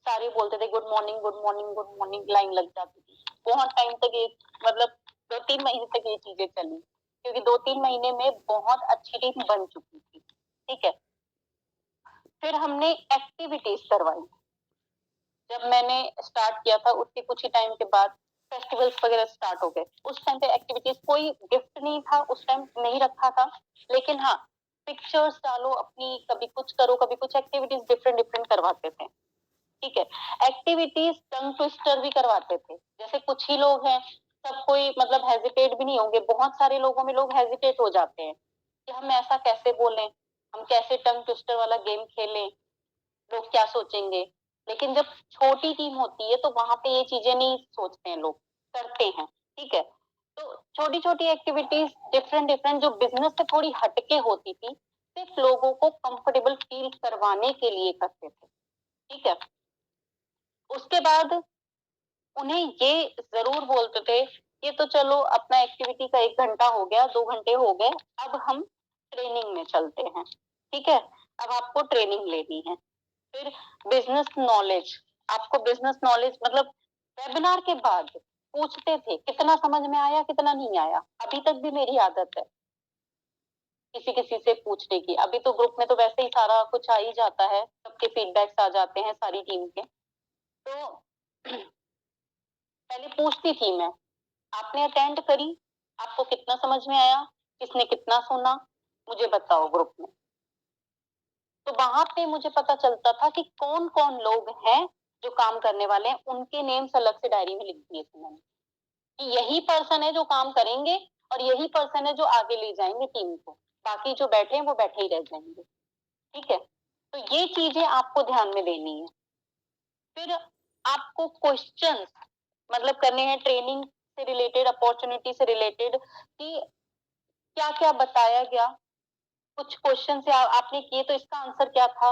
सारे बोलते थे, good morning good morning good morning, line लग जाती थी। बहुत टाइम तक ये, मतलब 2-3 महीने तक ये चीजें चली, क्योंकि 2-3 महीने में बहुत अच्छी टीम बन चुकी थी। ठीक है, फिर हमने एक्टिविटीज करवाई। जब मैंने स्टार्ट किया था उसके कुछ ही टाइम के बाद फेस्टिवल्स वगैरह स्टार्ट हो गए। उस टाइम पे एक्टिविटीज, कोई गिफ्ट नहीं था उस टाइम, नहीं रखा था, लेकिन हाँ पिक्चर्स डालो अपनी, कभी कुछ करो कभी कुछ, एक्टिविटीज डिफरेंट डिफरेंट करवाते थे। ठीक है, एक्टिविटीज टंग ट्विस्टर भी करवाते थे। जैसे कुछ ही लोग हैं, सब कोई मतलब हेजिटेट भी नहीं होंगे, बहुत सारे लोगों में लोग हेजिटेट हो जाते हैं कि हम ऐसा कैसे बोलें, हम कैसे टंग ट्विस्टर वाला गेम खेलें, लोग क्या सोचेंगे। लेकिन जब छोटी टीम होती है तो वहां पे ये चीजें नहीं सोचते हैं लोग, करते हैं। ठीक है, तो छोटी छोटी एक्टिविटीज डिफरेंट डिफरेंट जो बिजनेस से थोड़ी हटके होती थी, सिर्फ लोगों को कंफर्टेबल फील करवाने के लिए करते थे। ठीक है, उसके बाद उन्हें ये जरूर बोलते थे, ये तो चलो अपना एक्टिविटी का 1 घंटा हो गया, 2 घंटे हो गए, अब हम ट्रेनिंग में चलते हैं। ठीक है, अब आपको ट्रेनिंग लेनी है। फिर बिजनेस नॉलेज, आपको बिजनेस नॉलेज मतलब वेबिनार के बाद पूछते थे कितना समझ में आया, कितना नहीं आया। अभी तक भी मेरी आदत है किसी किसी से पूछने की। अभी तो ग्रुप में तो वैसे ही सारा कुछ आ ही जाता है, सबके फीडबैक्स आ जाते हैं सारी टीम के। तो पहले पूछती थी मैं, आपने अटेंड करी, आपको कितना समझ में आया, किसने कितना सुना, मुझे बताओ ग्रुप में। तो वहां पे मुझे पता चलता था कि कौन कौन लोग हैं जो काम करने वाले हैं। उनके नेम्स अलग से डायरी में लिख दिए थे मैंने कि यही पर्सन है जो काम करेंगे और यही पर्सन है जो आगे ले जाएंगे टीम को, बाकी जो बैठे हैं वो बैठे ही रह जाएंगे। ठीक है, तो ये चीजें आपको ध्यान में देनी है। फिर आपको क्वेश्चंस मतलब करने हैं ट्रेनिंग से रिलेटेड, अपॉर्चुनिटी से रिलेटेड, कि क्या क्या बताया गया, कुछ क्वेश्चन से आपने किए तो इसका आंसर क्या था,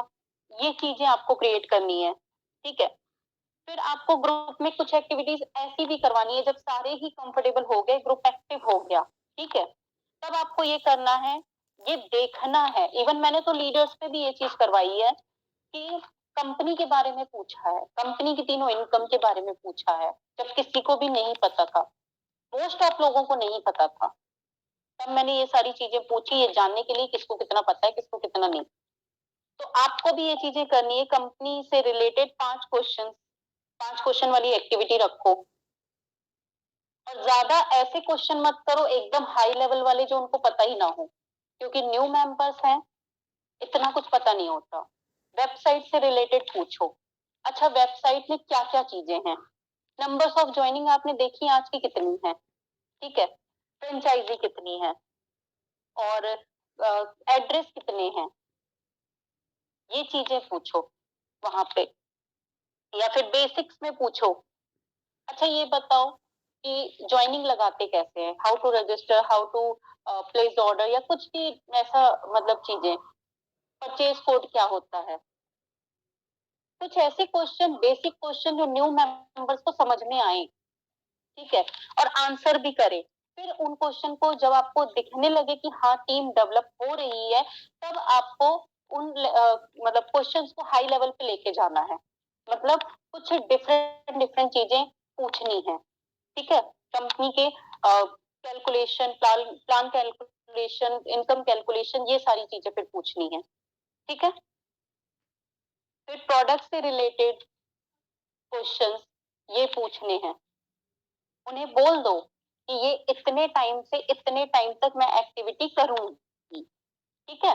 ये चीजें आपको क्रिएट करनी है। ठीक है, फिर आपको ग्रुप में कुछ एक्टिविटीज ऐसी भी करवानी है, जब सारे ही कंफर्टेबल हो गए, ग्रुप एक्टिव हो गया, ठीक है, तब आपको ये करना है, ये देखना है। इवन मैंने तो लीडर्स पे भी ये चीज करवाई है कि कंपनी के बारे में पूछा है, कंपनी की तीनों इनकम के बारे में पूछा है, जब किसी को भी नहीं पता था, मोस्ट ऑफ लोगों को नहीं पता था। तब मैंने ये सारी चीजें पूछी, ये जानने के लिए किसको कितना पता है, किसको कितना नहीं। तो आपको भी ये चीजें करनी है। कंपनी से रिलेटेड 5 क्वेश्चन वाली एक्टिविटी रखो, और ज्यादा ऐसे क्वेश्चन मत करो एकदम हाई लेवल वाले जो उनको पता ही ना हो, क्योंकि न्यू मेंबर्स हैं, इतना कुछ पता नहीं होता। वेबसाइट से रिलेटेड पूछो, अच्छा वेबसाइट में क्या क्या चीजें हैं, नंबर्स ऑफ ज्वाइनिंग आपने देखी आज की कितनी है, ठीक है, फ्रेंचाइजी कितनी है, और एड्रेस कितने हैं, ये चीजें पूछो वहां पे। या फिर बेसिक्स में पूछो, अच्छा ये बताओ कि ज्वाइनिंग लगाते कैसे हैं, how to register, how to place order, या कुछ भी ऐसा मतलब चीजें, परचेज कोड क्या होता है। कुछ ऐसे क्वेश्चन, बेसिक क्वेश्चन जो न्यू मेंबर्स को समझ में आए, ठीक है, और आंसर भी करे। फिर उन क्वेश्चन को जब आपको दिखने लगे कि हाँ टीम डेवलप हो रही है, तब आपको उन मतलब क्वेश्चंस को हाई लेवल पे लेके जाना है। मतलब कुछ डिफरेंट डिफरेंट चीजें पूछनी है। ठीक है, कंपनी के calculation, plan calculation, income calculation, ये सारी चीजें फिर पूछनी है। ठीक है, फिर प्रोडक्ट से रिलेटेड क्वेश्चंस ये पूछने हैं। उन्हें बोल दो कि ये इतने टाइम से इतने टाइम तक मैं एक्टिविटी करूंगी। ठीक है,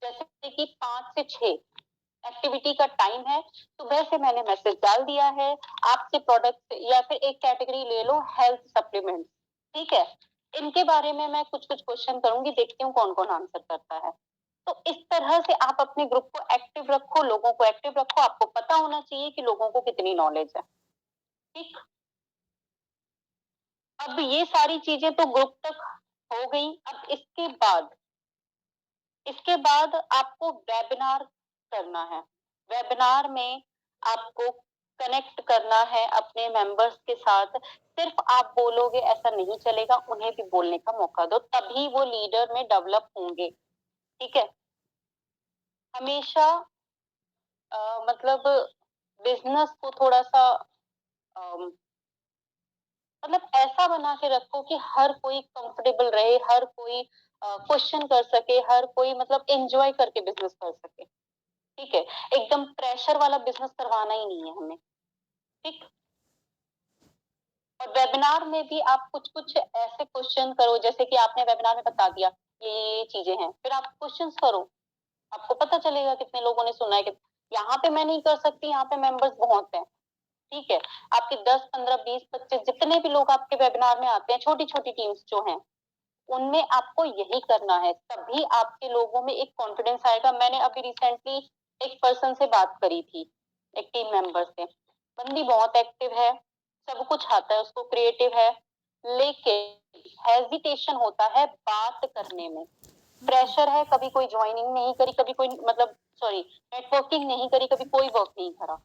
जैसे कि 5 से 6 एक्टिविटी का टाइम है, सुबह से मैंने मैसेज डाल दिया है, आपसे प्रोडक्ट या फिर एक कैटेगरी ले लो हेल्थ सप्लीमेंट, ठीक है, इनके बारे में मैं कुछ कुछ क्वेश्चन करूंगी, देखती हूँ कौन कौन आंसर करता है। तो इस तरह से आप अपने ग्रुप को एक्टिव रखो, लोगों को एक्टिव रखो, आपको पता होना चाहिए कि लोगों को कितनी नॉलेज है। ठीक, अब ये सारी चीजें तो ग्रुप तक हो गई। अब इसके बाद आपको वेबिनार करना है। वेबिनार में आपको कनेक्ट करना है अपने मेंबर्स के साथ। सिर्फ आप बोलोगे ऐसा नहीं चलेगा, उन्हें भी बोलने का मौका दो, तभी वो लीडर में डेवलप होंगे। ठीक है, हमेशा मतलब बिजनेस को थोड़ा सा मतलब ऐसा बना के रखो कि हर कोई कंफर्टेबल रहे, हर कोई क्वेश्चन कर सके, हर कोई मतलब एंजॉय करके बिजनेस कर सके। ठीक है, एकदम प्रेशर वाला बिजनेस करवाना ही नहीं है हमें। ठीक, और वेबिनार में भी आप कुछ कुछ ऐसे क्वेश्चन करो, जैसे कि आपने वेबिनार में बता दिया ये चीजें हैं, फिर आप क्वेश्चंस करो, आपको पता चलेगा कितने लोगों ने सुना है कि यहाँ पे मैं नहीं कर सकती, यहाँ पे मेंबर्स बहुत हैं। ठीक है, आपके 10, 15, 20, 25 जितने भी लोग आपके वेबिनार में आते हैं, छोटी छोटी टीम्स जो हैं, उनमें आपको यही करना है, तभी आपके लोगों में एक कॉन्फिडेंस आएगा। मैंने अभी रिसेंटली एक पर्सन से बात करी थी, एक टीम मेंबर से। बंदी बहुत एक्टिव है, सब कुछ आता है उसको, क्रिएटिव है, लेकिन हेजिटेशन होता है बात करने में। प्रेशर है, कभी कोई ज्वाइनिंग नहीं करी, कभी कोई मतलब सॉरी नेटवर्किंग नहीं करी, कभी कोई वर्क नहीं करा,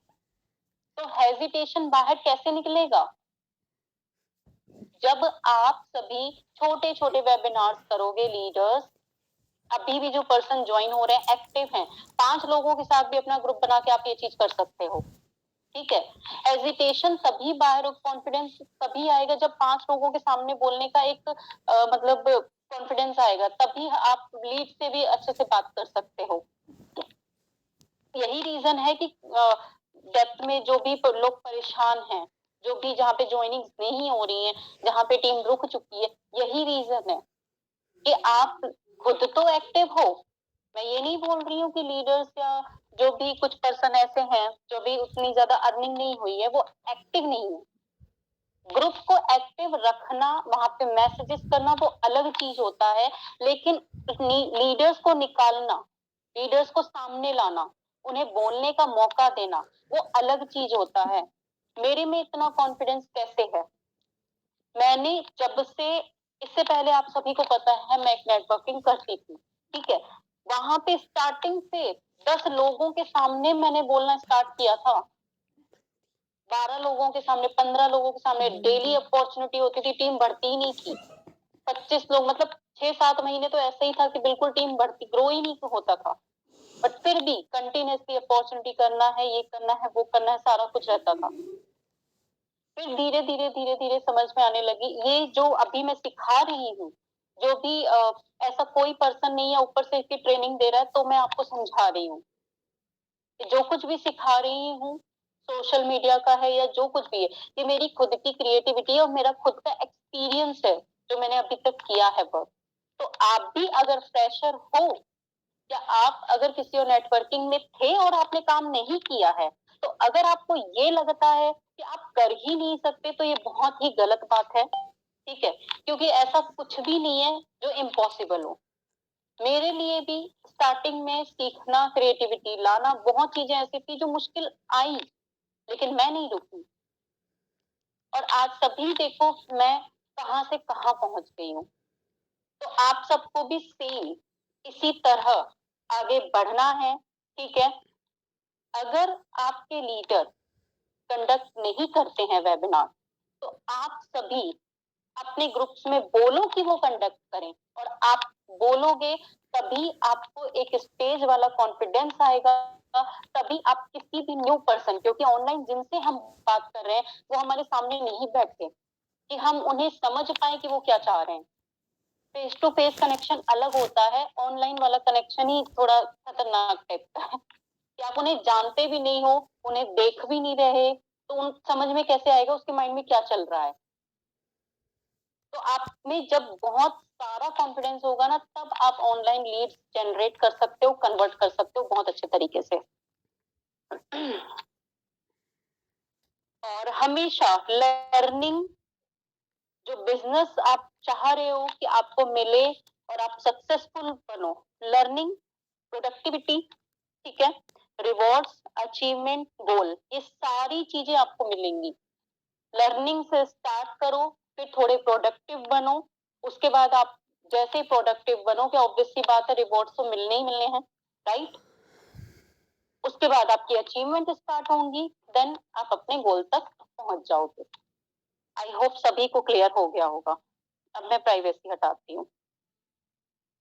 तो हेजिटेशन बाहर कैसे निकलेगा? जब आप सभी छोटे छोटे वेबिनार्स करोगे लीडर्स, अभी भी जो पर्सन ज्वाइन हो रहे हैं एक्टिव हैं, 5 लोगों के साथ भी अपना ग्रुप बना के आप ये चीज कर सकते हो, ठीक है। हेजिटेशन तभी बाहर, कॉन्फिडेंस तभी आएगा जब 5 लोगों के सामने बोलने का एक मतलब कॉन्फिडेंस आएगा, तभी आप लीड से भी अच्छे से बात कर सकते हो। यही रीजन है कि डेप्थ में जो भी लोग परेशान हैं, जो भी जहाँ पे ज्वाइनिंग नहीं हो रही है, जहाँ पे टीम रुक चुकी है, यही रीजन है कि आप खुद तो एक्टिव हो। मैं ये नहीं बोल रही हूँ कि लीडर्स या जो भी कुछ पर्सन ऐसे हैं जो भी उतनी ज्यादा अर्निंग नहीं हुई है वो एक्टिव नहीं है। ग्रुप को एक्टिव रखना, वहां पे मैसेजेस करना वो अलग चीज होता है, लेकिन लीडर्स को निकालना, लीडर्स को सामने लाना, उन्हें बोलने का मौका देना, वो अलग चीज होता है। मेरे में इतना कॉन्फिडेंस कैसे है? मैंने जब से, इससे पहले आप सभी को पता है मैं एक नेटवर्किंग करती थी, ठीक है, वहां पे स्टार्टिंग से 10 लोगों के सामने मैंने बोलना स्टार्ट किया था, 12 लोगों के सामने, 15 लोगों के सामने डेली अपॉर्चुनिटी होती थी, टीम बढ़ती ही नहीं थी। 25 लोग, मतलब 6-7 महीने तो ऐसे ही था कि बिल्कुल टीम बढ़ती, ग्रो ही नहीं होता था, बट फिर भी कंटिन्यूसली अपॉर्चुनिटी करना है, ये करना है, वो करना है, सारा कुछ रहता था। फिर धीरे धीरे धीरे धीरे समझ में आने लगी, ये जो अभी मैं सिखा रही हूँ, जो भी ऐसा कोई पर्सन नहीं है ऊपर से इसकी ट्रेनिंग दे रहा है, तो मैं आपको समझा रही हूँ, जो कुछ भी सिखा रही हूँ सोशल मीडिया का है या जो कुछ भी है, ये मेरी खुद की क्रिएटिविटी है और मेरा खुद का एक्सपीरियंस है जो मैंने अभी तक किया है वर्क। तो आप भी अगर फ्रेशर हो या आप अगर किसी और नेटवर्किंग में थे और आपने काम नहीं किया है, तो अगर आपको ये लगता है कि आप कर ही नहीं सकते, तो ये बहुत ही गलत बात है, ठीक है, क्योंकि ऐसा कुछ भी नहीं है जो इम्पॉसिबल हो। मेरे लिए भी स्टार्टिंग में सीखना, क्रिएटिविटी लाना, बहुत चीजें ऐसी थी जो मुश्किल आई, लेकिन मैं नहीं रुकी, और आज सभी देखो मैं कहां से कहां पहुंच गई हूँ। तो आप सबको भी सेम इसी तरह आगे बढ़ना है, ठीक है। अगर आपके लीडर कंडक्ट नहीं करते हैं वेबिनार, तो आप सभी अपने ग्रुप्स में बोलो कि वो कंडक्ट करें, और आप बोलोगे तभी आपको एक स्टेज वाला कॉन्फिडेंस आएगा, तभी आप किसी भी न्यू पर्सन, क्योंकि ऑनलाइन जिनसे हम बात कर रहे हैं वो हमारे सामने नहीं बैठते कि हम उन्हें समझ पाए कि वो क्या चाह रहे हैं। फेस टू फेस कनेक्शन अलग होता है, ऑनलाइन वाला कनेक्शन ही थोड़ा खतरनाक टाइप का है कि आप उन्हें जानते भी नहीं हो, उन्हें देख भी नहीं रहे, तो उन समझ में कैसे आएगा उसके माइंड में क्या चल रहा है। तो आप में जब बहुत सारा कॉन्फिडेंस होगा ना, तब आप ऑनलाइन लीड्स जनरेट कर सकते हो, कन्वर्ट कर सकते हो बहुत अच्छे तरीके से। और हमेशा लर्निंग, जो बिजनेस आप चाह रहे हो कि आपको मिले और आप सक्सेसफुल बनो, लर्निंग, प्रोडक्टिविटी, ठीक है, रिवॉर्ड्स, अचीवमेंट, गोल, ये सारी चीजें आपको मिलेंगी। लर्निंग से स्टार्ट करो, फिर थोड़े प्रोडक्टिव बनो, उसके बाद आप जैसे ही प्रोडक्टिव बनोगे, ऑब्वियस सी बात है रिवॉर्ड्स तो मिलने ही मिलने हैं, राइट। उसके बाद आपकी अचीवमेंट स्टार्ट होंगी, देन आप अपने गोल तक पहुंच जाओगे। आई होप सभी को क्लियर हो गया होगा। अब मैं प्राइवेसी हटाती हूँ।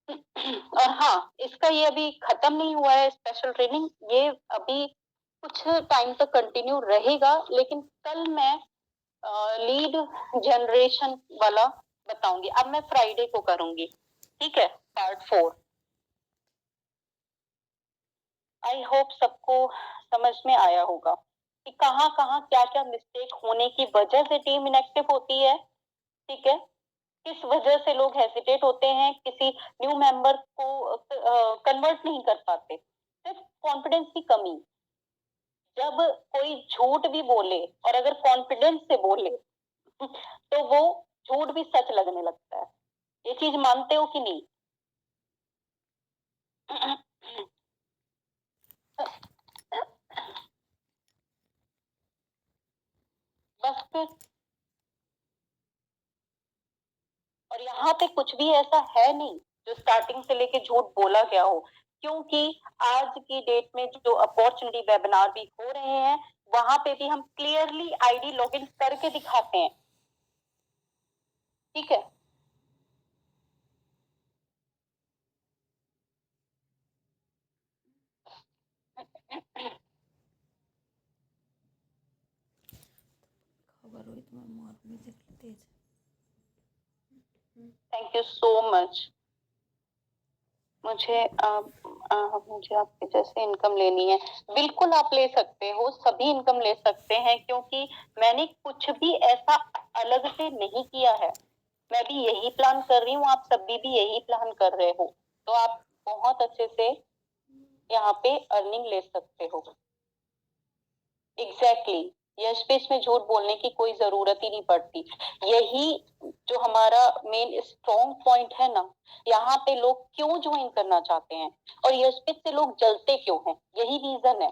और हाँ, इसका ये अभी खत्म नहीं हुआ है स्पेशल ट्रेनिंग, ये अभी कुछ टाइम तक कंटिन्यू रहेगा, लेकिन कल मैं लीड जनरेशन वाला बताऊंगी। अब मैं फ्राइडे को करूंगी, ठीक है, पार्ट 4। आई होप सबको समझ में आया होगा कि कहाँ कहाँ क्या क्या मिस्टेक होने की वजह से टीम इनएक्टिव होती है, ठीक है, किस वजह से लोग हेसिटेट होते हैं, किसी न्यू मेंबर को कन्वर्ट नहीं कर पाते, सिर्फ कॉन्फिडेंस की कमी। जब कोई झूठ भी बोले और अगर कॉन्फिडेंस से बोले तो वो झूठ भी सच लगने लगता है। ये चीज मानते हो कि नहीं? फिर और यहाँ पे कुछ भी ऐसा है नहीं जो स्टार्टिंग से लेके झूठ बोला गया हो, क्योंकि आज की डेट में जो अपॉर्चुनिटी वेबिनार भी हो रहे हैं वहां पे भी हम क्लियरली आईडी लॉगिन करके दिखाते हैं। ठीक है, खबर हुई तुम्हें मॉर्निंग देख तेज। Thank you so much. मुझे मुझे आपके जैसे इनकम लेनी है, बिल्कुल आप ले सकते हो, सभी इनकम ले सकते हैं, क्योंकि मैंने कुछ भी ऐसा अलग से नहीं किया है। मैं भी यही प्लान कर रही हूँ, आप सभी भी यही प्लान कर रहे हो, तो आप बहुत अच्छे से यहाँ पे अर्निंग ले सकते हो। एग्जैक्टली, यश पे इसमें झूठ बोलने की कोई जरूरत ही नहीं पड़ती। यही जो हमारा मेन स्ट्रॉन्ग पॉइंट है ना, यहाँ पे लोग क्यों ज्वाइन करना चाहते हैं और यश पे से लोग जलते क्यों हैं, यही रीजन है।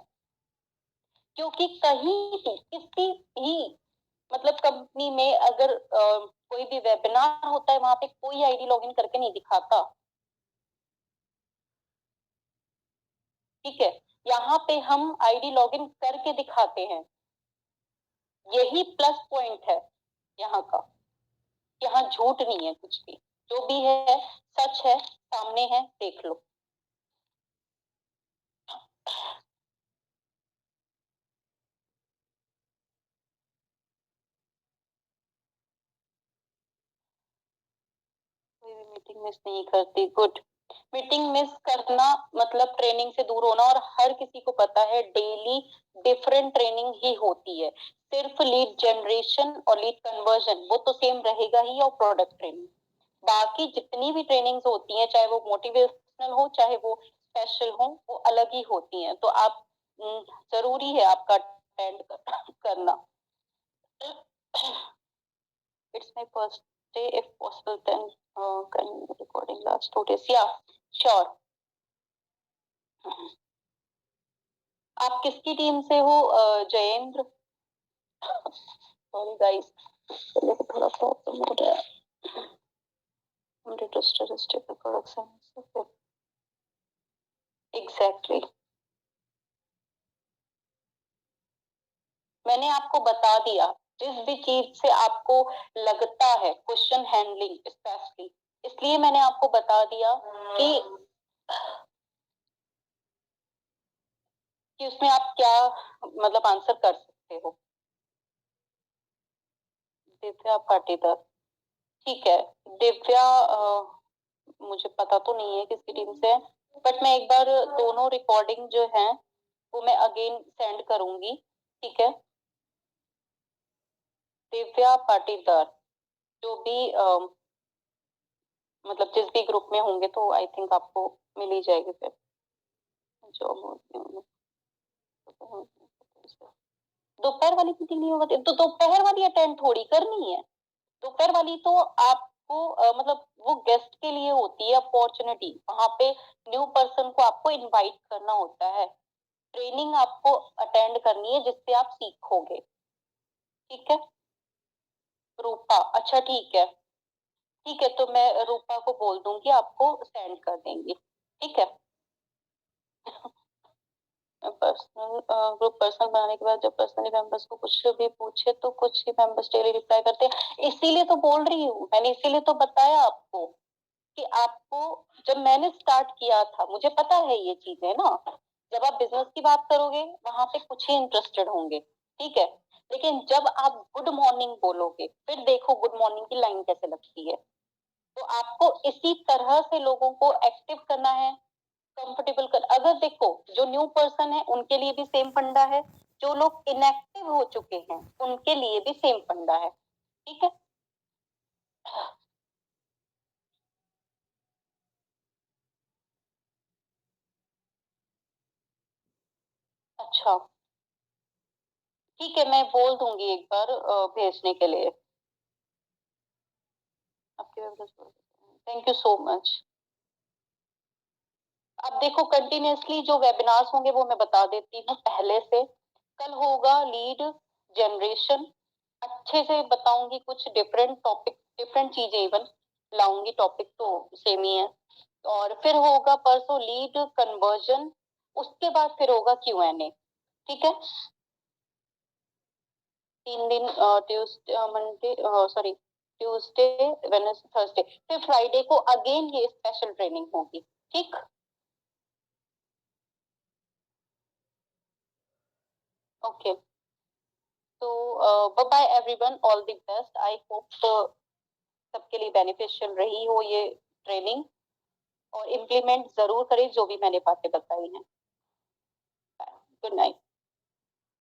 क्योंकि कहीं भी किसी भी मतलब कंपनी में अगर कोई भी वेबिनार होता है वहां पे कोई आईडी लॉगिन करके नहीं दिखाता। ठीक है, यहाँ पे हम आईडी लॉगिन करके दिखाते हैं, यही प्लस पॉइंट है यहाँ का। यहाँ झूठ नहीं है, कुछ भी जो भी है सच है, सामने है, देख लो। कोई भी मीटिंग मिस नहीं करती, गुड। मीटिंग मिस करना मतलब ट्रेनिंग से दूर होना, और हर किसी को पता है डेली डिफरेंट ट्रेनिंग ही होती है। सिर्फ लीड जनरेशन और लीड कन्वर्जन वो तो सेम रहेगा ही, और प्रोडक्ट ट्रेनिंग, बाकी जितनी भी ट्रेनिंग्स होती हैं, चाहे वो मोटिवेशनल हो चाहे वो स्पेशल हो, वो अलग ही होती हैं। तो आप जरूरी है आपका अटेंड करना। It's my first day. If possible, then can you recording last 2 days? Yeah, sure. आप किसकी टीम से हो जयेंद्र? सॉरी गाइस, पहले से थोड़ा प्रॉब्लम हो रहा है। रजिस्टर स्टेबल प्रोडक्शन एग्जैक्टली, मैंने आपको बता दिया। जिस भी चीज से आपको लगता है क्वेश्चन हैंडलिंग स्पेशली, इसलिए मैंने आपको बता दिया कि उसमें आप क्या मतलब आंसर कर सकते हो। दिव्या पाटीदार, ठीक है। दिव्या मुझे पता तो नहीं है किसकी टीम से है, बट मैं एक बार दोनों रिकॉर्डिंग जो है वो मैं अगेन सेंड करूंगी। ठीक है, दिव्या पाटीदार जो भी मतलब जिस भी ग्रुप में होंगे तो आई थिंक आपको मिल ही जाएगी फिर। दोपहर वाली मीटिंग नहीं होगा तो दोपहर वाली अटेंड थोड़ी करनी है। दोपहर वाली तो आपको मतलब वो गेस्ट के लिए होती है अपॉर्चुनिटी, वहां पे न्यू पर्सन को आपको इनवाइट करना होता है, ट्रेनिंग आपको अटेंड करनी है जिससे आप सीखोगे। ठीक है रूपा, अच्छा ठीक है, ठीक है, तो मैं रूपा को बोल दूंगी, आपको सेंड कर देंगी। ठीक है, पर्सनल ग्रुप पर्सनल बनाने के बाद जब पर्सनली मेंबर्स को कुछ भी पूछे तो कुछ ही मेंबर्स डेली रिप्लाई करते हैं, इसीलिए तो बोल रही हूँ मैंने, इसीलिए तो बताया आपको कि आपको जब मैंने स्टार्ट किया था मुझे पता है ये चीजें ना। जब आप बिजनेस की बात करोगे वहां पे कुछ ही इंटरेस्टेड होंगे, ठीक है, लेकिन जब आप गुड मॉर्निंग बोलोगे फिर देखो गुड मॉर्निंग की लाइन कैसे लगती है। तो आपको इसी तरह से लोगों को एक्टिव करना है, कंफर्टेबल कर। अगर देखो जो न्यू पर्सन है उनके लिए भी सेम फंडा है, जो लोग इनएक्टिव हो चुके हैं उनके लिए भी सेम फंडा है। ठीक है, अच्छा ठीक है, मैं बोल दूंगी एक बार भेजने के लिए आपके। Thank you so much. अब देखो कंटिन्यूअसली जो वेबिनार्स होंगे वो मैं बता देती हूँ पहले से। कल होगा लीड जनरेशन, अच्छे से बताऊंगी, कुछ डिफरेंट टॉपिक, डिफरेंट चीजें इवन लाऊंगी, टॉपिक तो सेम ही है। और फिर होगा परसों लीड कन्वर्जन, उसके बाद फिर होगा Q&A। ठीक है, 3 दिन, Tuesday, Monday, sorry Tuesday, Wednesday, Thursday, फिर फ्राइडे को अगेन ये स्पेशल ट्रेनिंग होगी। ठीक, ओके। तो bye bye everyone, all the best. I hope सबके लिए बेनिफिशियल रही हो ये ट्रेनिंग, और इम्प्लीमेंट जरूर करें जो भी मैंने बातें बताई हैं। Good night.